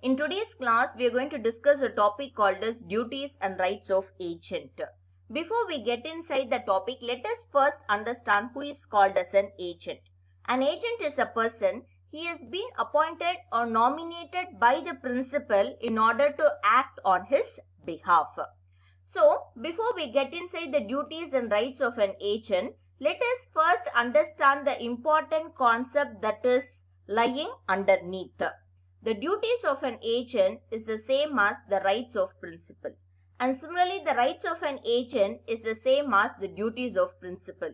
In today's class, we are going to discuss a topic called as duties and rights of agent. Before we get inside the topic, let us first understand who is called as an agent. An agent is a person, he has been appointed or nominated by the principal in order to act on his behalf. So, before we get inside the duties and rights of an agent, let us first understand the important concept that is lying underneath. The duties of an agent is the same as the rights of principal. And similarly, the rights of an agent is the same as the duties of principal.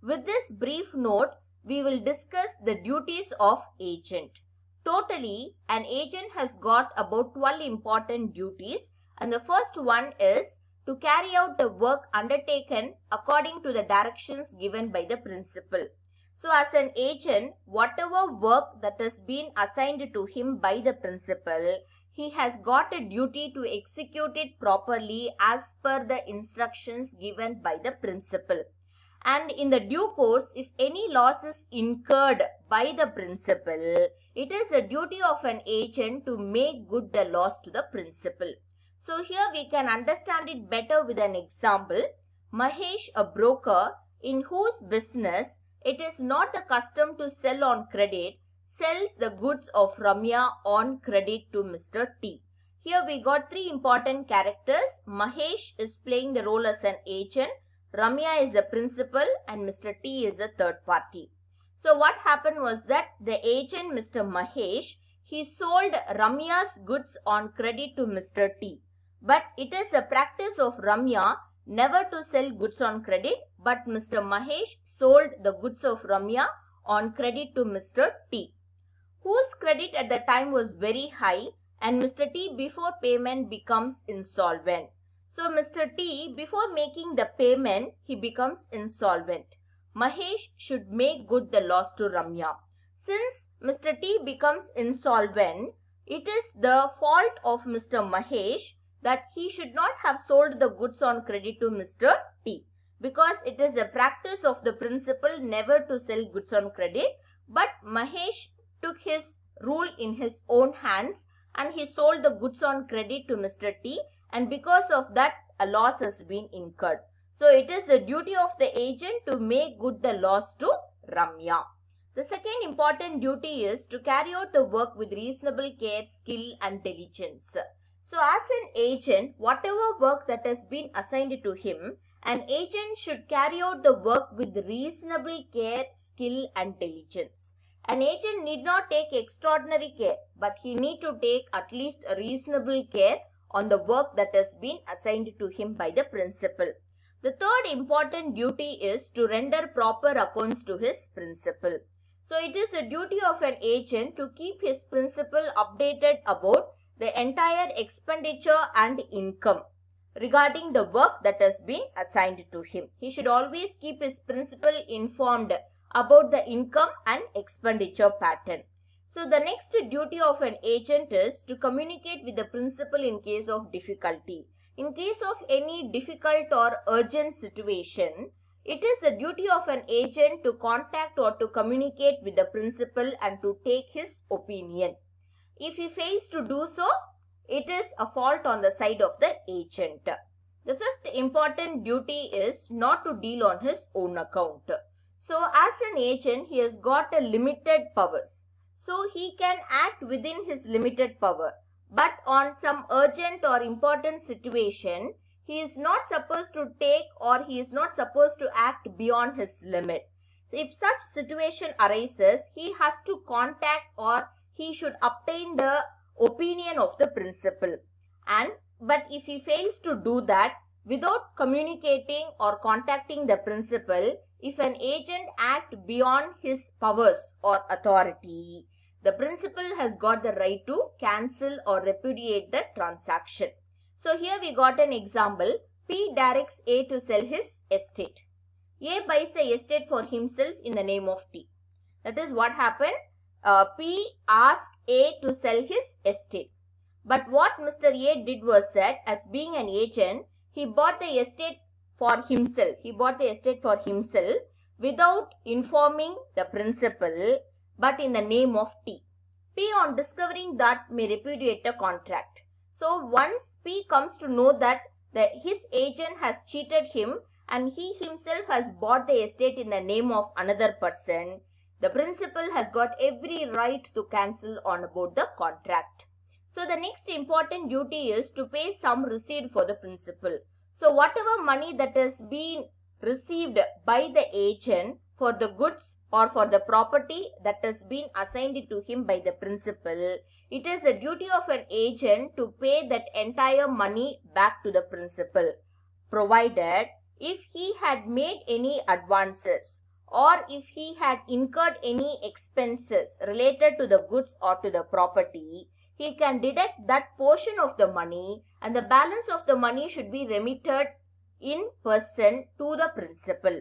With this brief note, we will discuss the duties of agent. Totally, an agent has got about 12 important duties, and the first one is to carry out the work undertaken according to the directions given by the principal. So as an agent, whatever work that has been assigned to him by the principal, he has got a duty to execute it properly as per the instructions given by the principal. And in the due course, if any loss is incurred by the principal, it is a duty of an agent to make good the loss to the principal. So here we can understand it better with an example. Mahesh, a broker in whose business it is not a custom to sell on credit, sells the goods of Ramya on credit to Mr. T. Here we got three important characters. Mahesh is playing the role as an agent, Ramya is a principal, and Mr. T is a third party. So what happened was that the agent Mr. Mahesh, he sold Ramya's goods on credit to Mr. T. But it is a practice of Ramya never to sell goods on credit, but Mr. Mahesh sold the goods of Ramya on credit to Mr. T, whose credit at the time was very high, and Mr. T before payment becomes insolvent. So Mr. T, before making the payment, he becomes insolvent. Mahesh should make good the loss to Ramya. Since Mr. T becomes insolvent, it is the fault of Mr. Mahesh that he should not have sold the goods on credit to Mr. T, because it is a practice of the principal never to sell goods on credit, but Mahesh took his rule in his own hands and he sold the goods on credit to Mr. T, and because of that a loss has been incurred. So it is the duty of the agent to make good the loss to Ramya. The second important duty is to carry out the work with reasonable care, skill and diligence. So as an agent, whatever work that has been assigned to him, an agent should carry out the work with reasonable care, skill and diligence. An agent need not take extraordinary care, but he need to take at least a reasonable care on the work that has been assigned to him by the principal. The third important duty is to render proper accounts to his principal. So it is a duty of an agent to keep his principal updated about the entire expenditure and income regarding the work that has been assigned to him. He should always keep his principal informed about the income and expenditure pattern. So the next duty of an agent is to communicate with the principal in case of difficulty. In case of any difficult or urgent situation, it is the duty of an agent to contact or to communicate with the principal and to take his opinion. If he fails to do so, it is a fault on the side of the agent. The fifth important duty is not to deal on his own account. So as an agent, he has got a limited powers. So he can act within his limited power. But on some urgent or important situation, he is not supposed to take or he is not supposed to act beyond his limit. If such situation arises, he has to contact or he should obtain the opinion of the principal. But if he fails to do that without communicating or contacting the principal, if an agent acts beyond his powers or authority, the principal has got the right to cancel or repudiate the transaction. So here we got an example. P directs A to sell his estate. A buys the estate for himself in the name of T. That is what happened. P asked A to sell his estate. But what Mr. A did was that, as being an agent, he bought the estate for himself. He bought the estate for himself without informing the principal, but in the name of T. P on discovering that may repudiate the contract. So once P comes to know that his agent has cheated him and he himself has bought the estate in the name of another person, the principal has got every right to cancel on about the contract. So the next important duty is to pay sum received for the principal. So whatever money that has been received by the agent for the goods or for the property that has been assigned to him by the principal, it is a duty of an agent to pay that entire money back to the principal, provided if he had made any advances or if he had incurred any expenses related to the goods or to the property, he can deduct that portion of the money and the balance of the money should be remitted in person to the principal.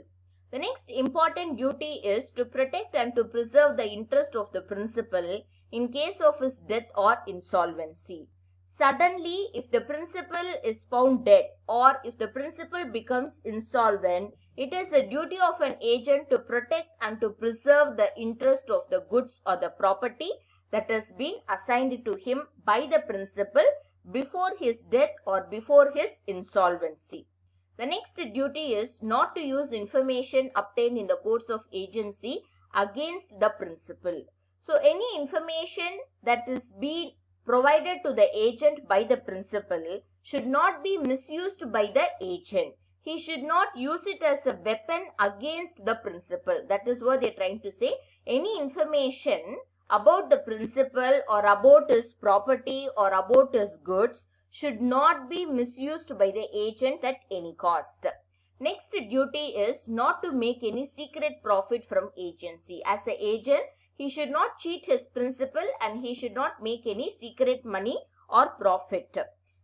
The next important duty is to protect and to preserve the interest of the principal in case of his death or insolvency. Suddenly, if the principal is found dead or if the principal becomes insolvent, it is the duty of an agent to protect and to preserve the interest of the goods or the property that has been assigned to him by the principal before his death or before his insolvency. The next duty is not to use information obtained in the course of agency against the principal. So any information that is being provided to the agent by the principal should not be misused by the agent. He should not use it as a weapon against the principal. That is what they are trying to say. Any information about the principal or about his property or about his goods should not be misused by the agent at any cost. Next duty is not to make any secret profit from agency. As an agent, he should not cheat his principal and he should not make any secret money or profit.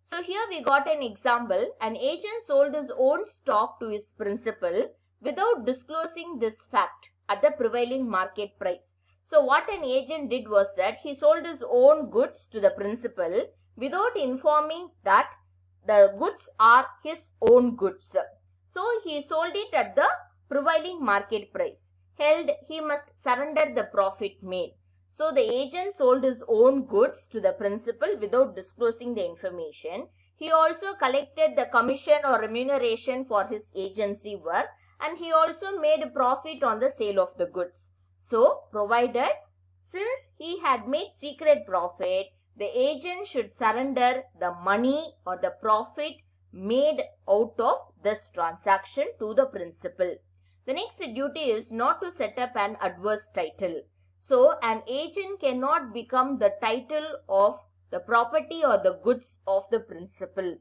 So here we got an example. An agent sold his own stock to his principal without disclosing this fact at the prevailing market price. So what an agent did was that he sold his own goods to the principal without informing that the goods are his own goods. So he sold it at the prevailing market price. Held, he must surrender the profit made. So the agent sold his own goods to the principal without disclosing the information. He also collected the commission or remuneration for his agency work and he also made a profit on the sale of the goods. So provided since he had made secret profit, the agent should surrender the money or the profit made out of this transaction to the principal. The next duty is not to set up an adverse title. So an agent cannot become the title of the property or the goods of the principal.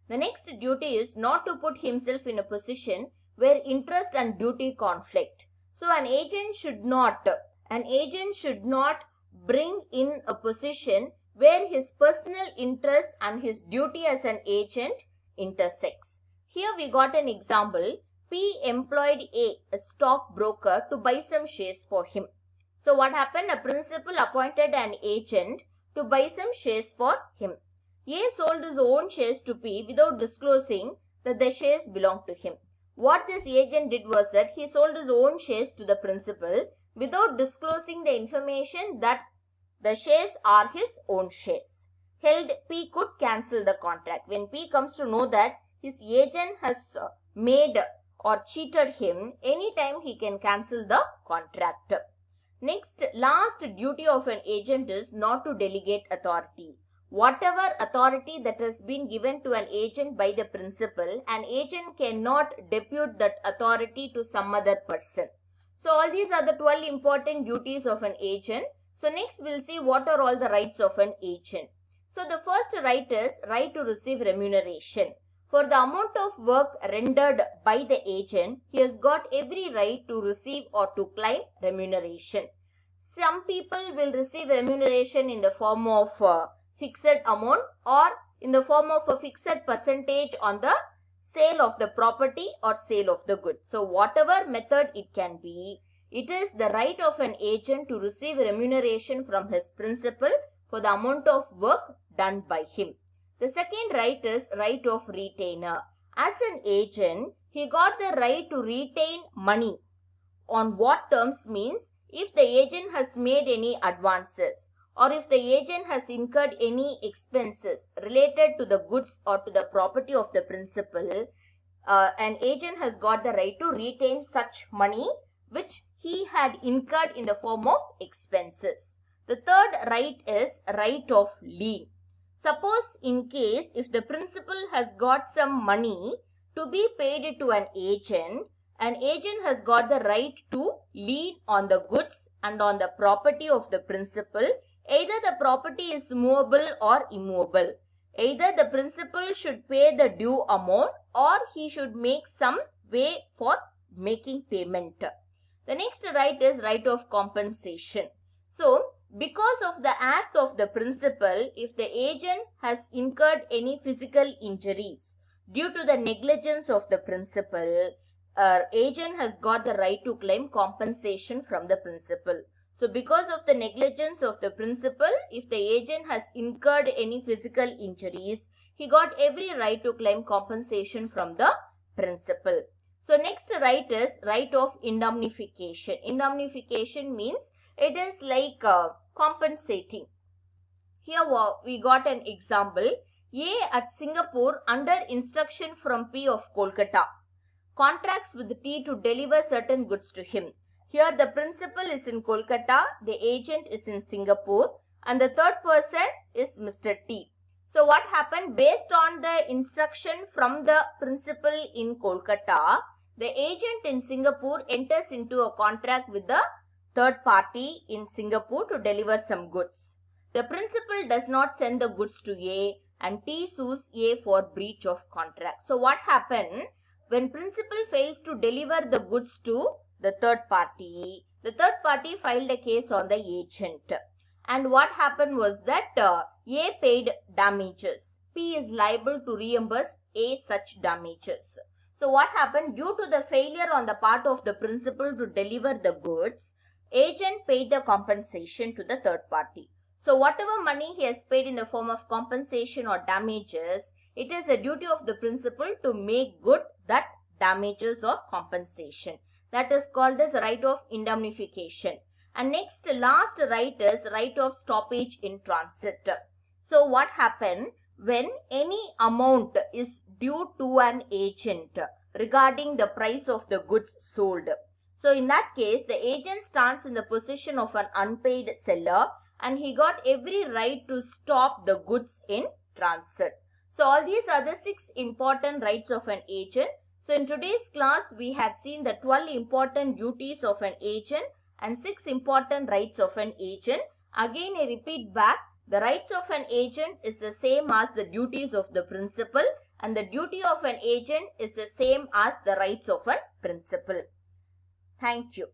The next duty is not to put himself in a position where interest and duty conflict. So an agent should not bring in a position where his personal interest and his duty as an agent intersects. Here we got an example. P employed a stockbroker to buy some shares for him. So what happened? A principal appointed an agent to buy some shares for him. A sold his own shares to P without disclosing that the shares belonged to him. What this agent did was that he sold his own shares to the principal without disclosing the information that the shares are his own shares. Held, P could cancel the contract. When P comes to know that his agent has made or cheated him, anytime he can cancel the contract. Next, last duty of an agent is not to delegate authority. Whatever authority that has been given to an agent by the principal, an agent cannot depute that authority to some other person. So all these are the 12 important duties of an agent. So next we'll see what are all the rights of an agent. So the first right is right to receive remuneration. For the amount of work rendered by the agent, he has got every right to receive or to claim remuneration. Some people will receive remuneration in the form of fixed amount or in the form of a fixed percentage on the sale of the property or sale of the goods. So whatever method it can be, it is the right of an agent to receive remuneration from his principal for the amount of work done by him. The second right is right of retainer. As an agent, he got the right to retain money. On what terms means if the agent has made any advances or if the agent has incurred any expenses related to the goods or to the property of the principal, an agent has got the right to retain such money which he had incurred in the form of expenses. The third right is right of lien. Suppose in case if the principal has got some money to be paid to an agent has got the right to lien on the goods and on the property of the principal. Either the property is movable or immovable. Either the principal should pay the due amount or he should make some way for making payment. The next right is right of compensation. So, because of the act of the principal, if the agent has incurred any physical injuries due to the negligence of the principal, agent has got the right to claim compensation from the principal. So, because of the negligence of the principal, if the agent has incurred any physical injuries, he got every right to claim compensation from the principal. So, next right is right of indemnification. Indemnification means it is like compensating. Here we got an example. A at Singapore under instruction from P of Kolkata contracts with T to deliver certain goods to him. Here the principal is in Kolkata, the agent is in Singapore, and the third person is Mr. T. So what happened? Based on the instruction from the principal in Kolkata, the agent in Singapore enters into a contract with the third party in Singapore to deliver some goods. The principal does not send the goods to A and T sues A for breach of contract. So what happened? When principal fails to deliver the goods to the third party filed a case on the agent. And what happened was that A paid damages. P is liable to reimburse A such damages. So what happened? Due to the failure on the part of the principal to deliver the goods, agent paid the compensation to the third party. So whatever money he has paid in the form of compensation or damages, it is a duty of the principal to make good that damages or compensation. That is called as right of indemnification. And next, last right is right of stoppage in transit. So what happened when any amount is due to an agent regarding the price of the goods sold? So in that case, the agent stands in the position of an unpaid seller and he got every right to stop the goods in transit. So all these are the 6 important rights of an agent. So in today's class, we had seen the 12 important duties of an agent and 6 important rights of an agent. Again, I repeat back, the rights of an agent is the same as the duties of the principal and the duty of an agent is the same as the rights of a principal. Thank you.